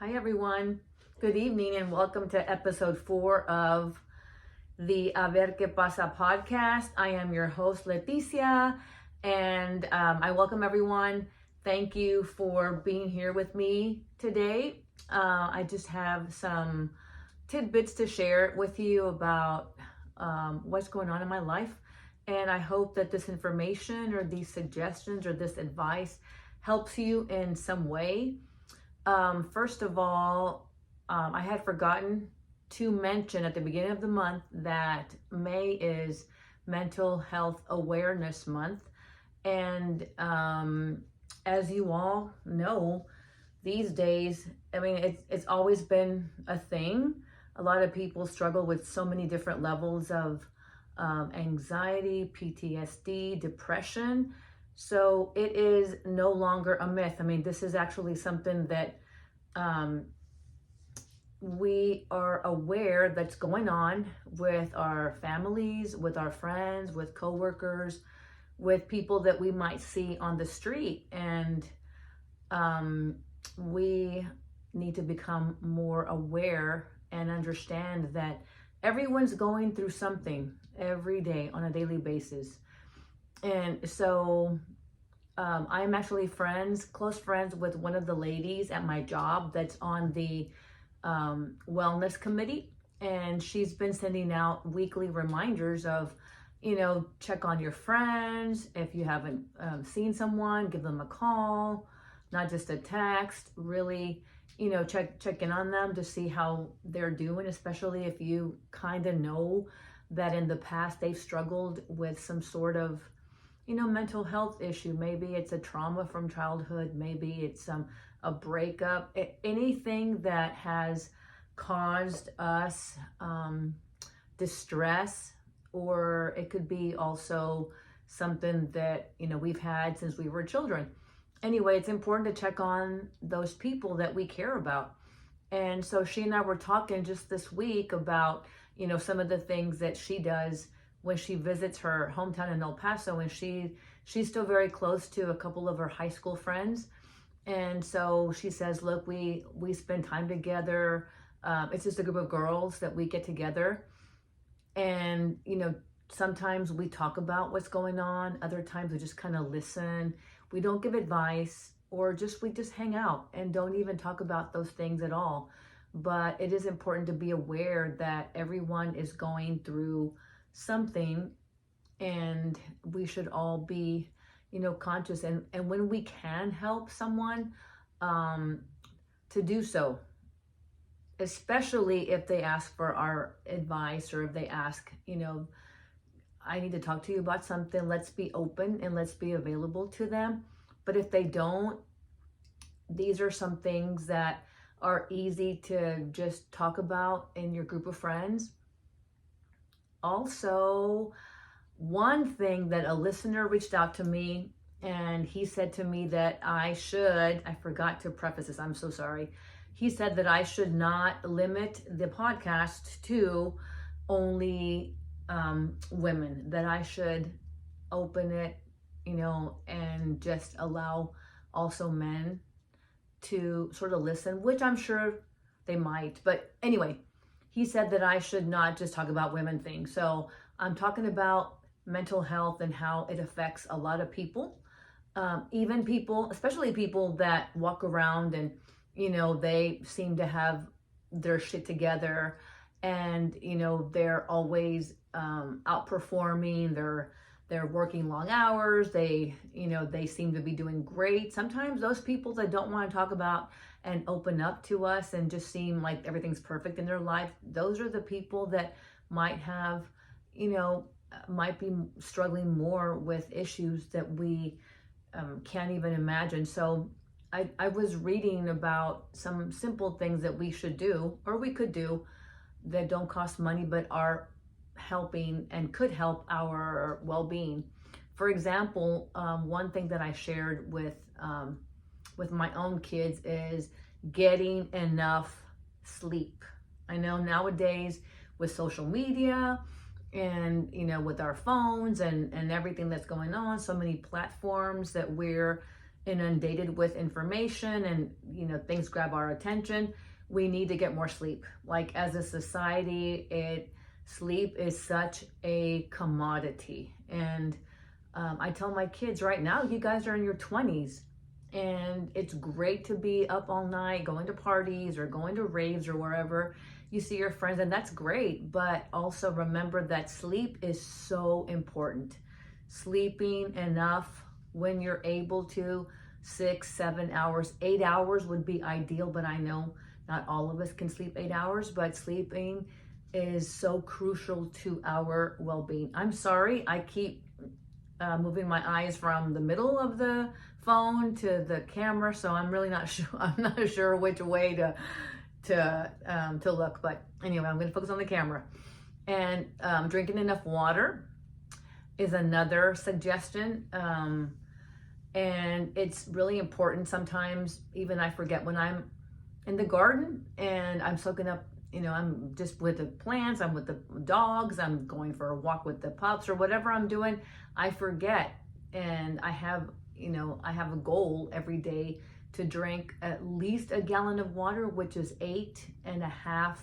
Hi, everyone. Good evening, and welcome to episode 4 of the A Ver Que Pasa podcast. I am your host, Leticia, and I welcome everyone. Thank you for being here with me today. I just have some tidbits to share with you about what's going on in my life, and I hope that this information or these suggestions or this advice helps you in some way. First of all, I had forgotten to mention at the beginning of the month that May is Mental Health Awareness Month. And as you all know, these days, it's always been a thing. A lot of people struggle with so many different levels of anxiety, PTSD, depression. So it is no longer a myth. This is actually something that we are aware that's going on with our families, with our friends, with coworkers, with people that we might see on the street. And we need to become more aware and understand that everyone's going through something every day on a daily basis. And so I'm actually close friends with one of the ladies at my job that's on the wellness committee. And she's been sending out weekly reminders of, check on your friends. If you haven't seen someone, give them a call, not just a text, really, check in on them to see how they're doing, especially if you kind of know that in the past they've struggled with some sort of mental health issue. Maybe it's a trauma from childhood. Maybe it's a breakup. Anything that has caused us distress, or it could be also something that we've had since we were children. Anyway, it's important to check on those people that we care about. And so she and I were talking just this week about some of the things that she does when she visits her hometown in El Paso, and she's still very close to a couple of her high school friends. And so she says, look, we spend time together. It's just a group of girls that we get together. And, sometimes we talk about what's going on. Other times we just kind of listen. We don't give advice, or we just hang out and don't even talk about those things at all. But it is important to be aware that everyone is going through something, and we should all be conscious, and when we can help someone, to do so, especially if they ask for our advice, or if they ask, I need to talk to you about something. Let's be open and let's be available to them. But if they don't, these are some things that are easy to just talk about in your group of friends. Also, one thing that a listener reached out to me, and he said to me that I forgot to preface this, I'm so sorry. He said that I should not limit the podcast to only women, that I should open it, and just allow also men to sort of listen, which I'm sure they might. But anyway, he said that I should not just talk about women things. So I'm talking about mental health and how it affects a lot of people, even people, especially people that walk around and, they seem to have their shit together, and, they're always outperforming. They're working long hours. They seem to be doing great. Sometimes those people that don't want to talk about and open up to us and just seem like everything's perfect in their life, those are the people that might have, might be struggling more with issues that we can't even imagine. So I was reading about some simple things that we should do, or we could do, that don't cost money but are helping and could help our well-being. For example, one thing that I shared with my own kids is getting enough sleep. I know nowadays with social media and with our phones and everything that's going on, so many platforms that we're inundated with information and, things grab our attention. We need to get more sleep. Like as a society, sleep is such a commodity. And I tell my kids right now, you guys are in your 20s and it's great to be up all night, going to parties or going to raves or wherever you see your friends, and that's great. But also remember that sleep is so important. Sleeping enough when you're able to, 6, 7 hours, 8 hours would be ideal, but I know not all of us can sleep 8 hours, but sleeping is so crucial to our well-being. I'm sorry, I keep moving my eyes from the middle of the phone to the camera, so I'm really not sure. I'm not sure which way to look. But anyway, I'm going to focus on the camera. And drinking enough water is another suggestion. And it's really important. Sometimes even I forget when I'm in the garden and I'm soaking up. I'm just with the plants, I'm with the dogs, I'm going for a walk with the pups or whatever I'm doing, I forget. And I have a goal every day to drink at least a gallon of water, which is 8.5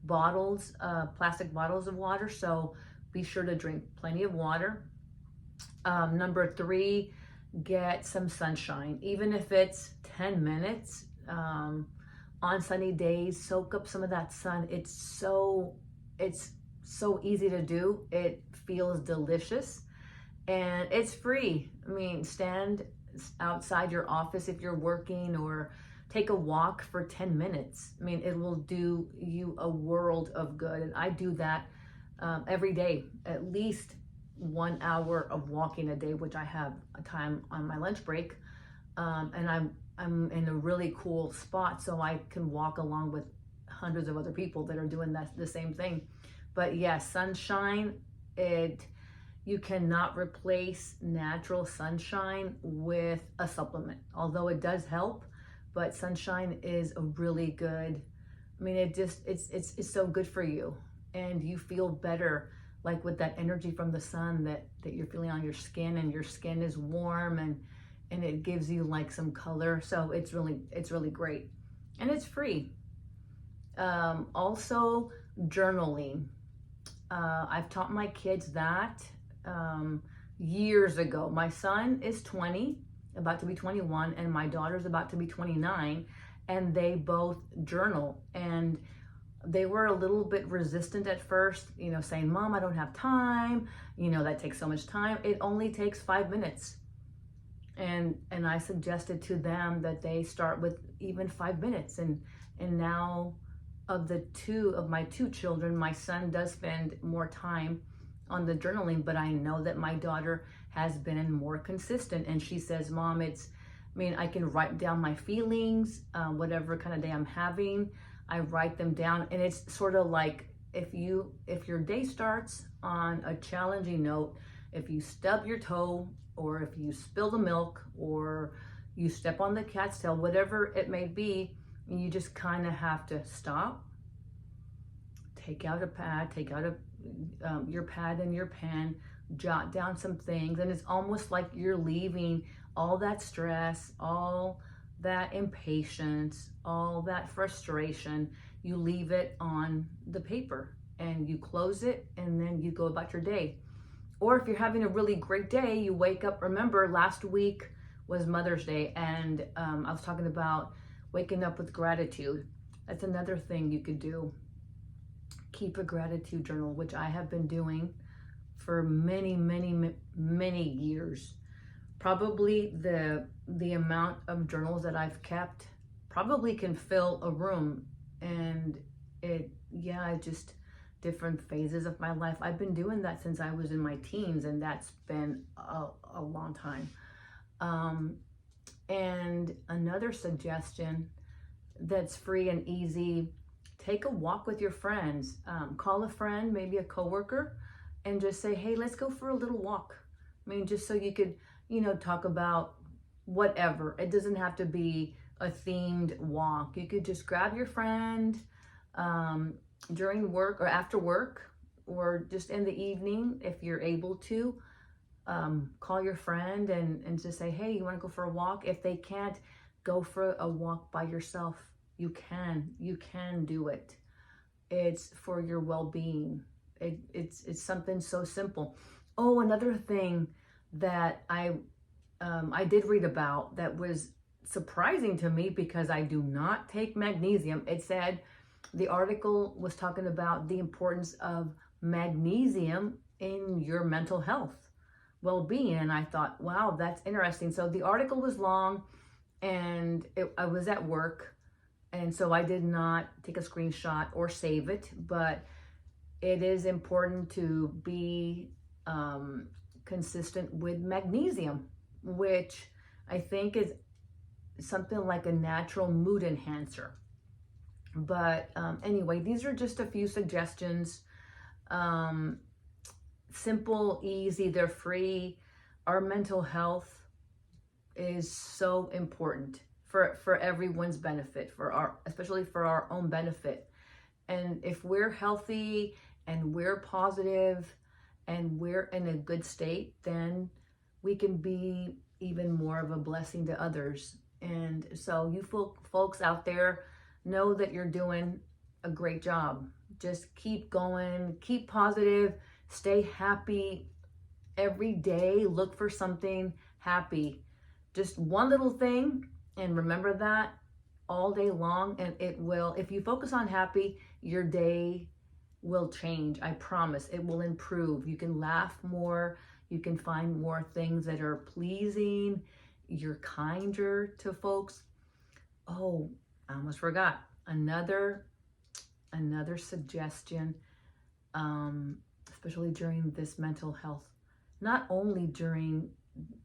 bottles, plastic bottles of water. So be sure to drink plenty of water. Number 3, get some sunshine, even if it's 10 minutes. On sunny days, soak up some of that sun. It's so easy to do. It feels delicious and it's free. I mean, stand outside your office if you're working, or take a walk for 10 minutes. I mean, it will do you a world of good. And I do that every day, at least 1 hour of walking a day, which I have a time on my lunch break. And I'm in a really cool spot, so I can walk along with hundreds of other people that are doing the same thing. But yes, sunshine, you cannot replace natural sunshine with a supplement, although it does help. But sunshine is a really good, I mean, it's so good for you, and you feel better, like with that energy from the sun that you're feeling on your skin, and your skin is warm and it gives you like some color. So it's really great, and it's free. Also journaling. I've taught my kids that years ago. My son is 20, about to be 21, and my daughter's about to be 29, and they both journal. And they were a little bit resistant at first, saying, "Mom, I don't have time. That takes so much time." It only takes 5 minutes. And I suggested to them that they start with even 5 minutes. And now of my two children, my son does spend more time on the journaling, but I know that my daughter has been more consistent. And she says, "Mom, I can write down my feelings, whatever kind of day I'm having. I write them down." And it's sort of like if your day starts on a challenging note, if you stub your toe, or if you spill the milk, or you step on the cat's tail, whatever it may be, you just kind of have to stop, take out a pad, your pad and your pen, jot down some things. And it's almost like you're leaving all that stress, all that impatience, all that frustration. You leave it on the paper and you close it, and then you go about your day. Or if you're having a really great day, you wake up. Remember, last week was Mother's Day, and I was talking about waking up with gratitude. That's another thing you could do. Keep a gratitude journal, which I have been doing for many, many, many years. Probably the amount of journals that I've kept probably can fill a room. And just different phases of my life. I've been doing that since I was in my teens, and that's been a long time. And another suggestion that's free and easy, take a walk with your friends. Call a friend, maybe a coworker, and just say, "Hey, let's go for a little walk." I mean, just so you could, talk about whatever. It doesn't have to be a themed walk. You could just grab your friend, during work or after work, or just in the evening if you're able to. call your friend and just say, hey, you want to go for a walk? If they can't, go for a walk by yourself. You can do it. It's for your well-being. It's something so simple. Oh, another thing that I did read about that was surprising to me because I do not take magnesium. It said the article was talking about the importance of magnesium in your mental health, well-being, and I thought, wow, that's interesting. So the article was long, and I was at work, and so I did not take a screenshot or save it, but it is important to be consistent with magnesium, which I think is something like a natural mood enhancer. But anyway, these are just a few suggestions. Simple, easy, they're free. Our mental health is so important for everyone's benefit, especially for our own benefit. And if we're healthy and we're positive and we're in a good state, then we can be even more of a blessing to others. And so you folks out there, know that you're doing a great job. Just keep going, keep positive, stay happy every day. Look for something happy. Just one little thing, and remember that all day long, and it will, if you focus on happy, your day will change. I promise. It will improve. You can laugh more. You can find more things that are pleasing. You're kinder to folks. Oh, I almost forgot. Another suggestion, especially during this mental health, not only during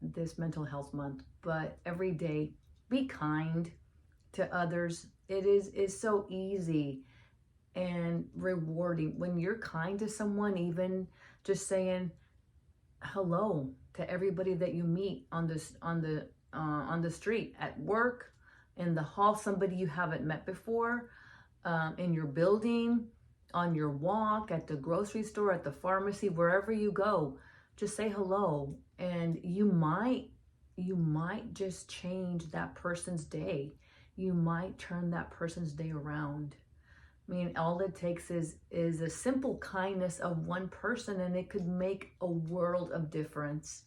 this mental health month, but every day, be kind to others. It is so easy and rewarding when you're kind to someone, even just saying hello to everybody that you meet on the street, at work, in the hall, somebody you haven't met before, in your building, on your walk, at the grocery store, at the pharmacy, wherever you go. Just say hello, and you might just change that person's day. You might turn that person's day around. I mean, all it takes is a simple kindness of one person, and it could make a world of difference.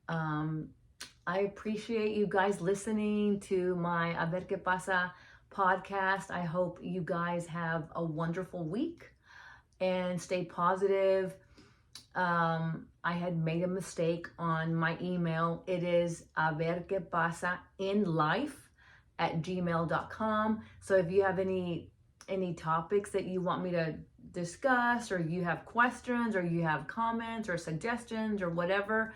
I appreciate you guys listening to my A Ver Que Pasa podcast. I hope you guys have a wonderful week and stay positive. I had made a mistake on my email. It is averquepasainlife@gmail.com. So if you have any topics that you want me to discuss, or you have questions, or you have comments or suggestions or whatever,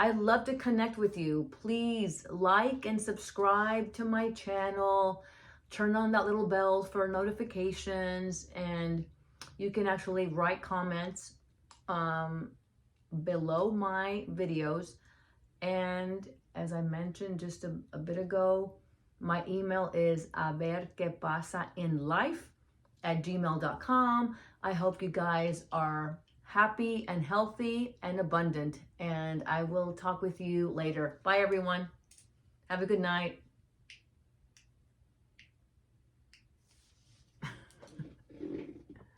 I'd love to connect with you. Please like and subscribe to my channel. Turn on that little bell for notifications, and you can actually write comments below my videos. And as I mentioned just a bit ago, my email is averquepasainlife@gmail.com. I hope you guys are happy and healthy and abundant, and I will talk with you later. Bye, everyone. Have a good night.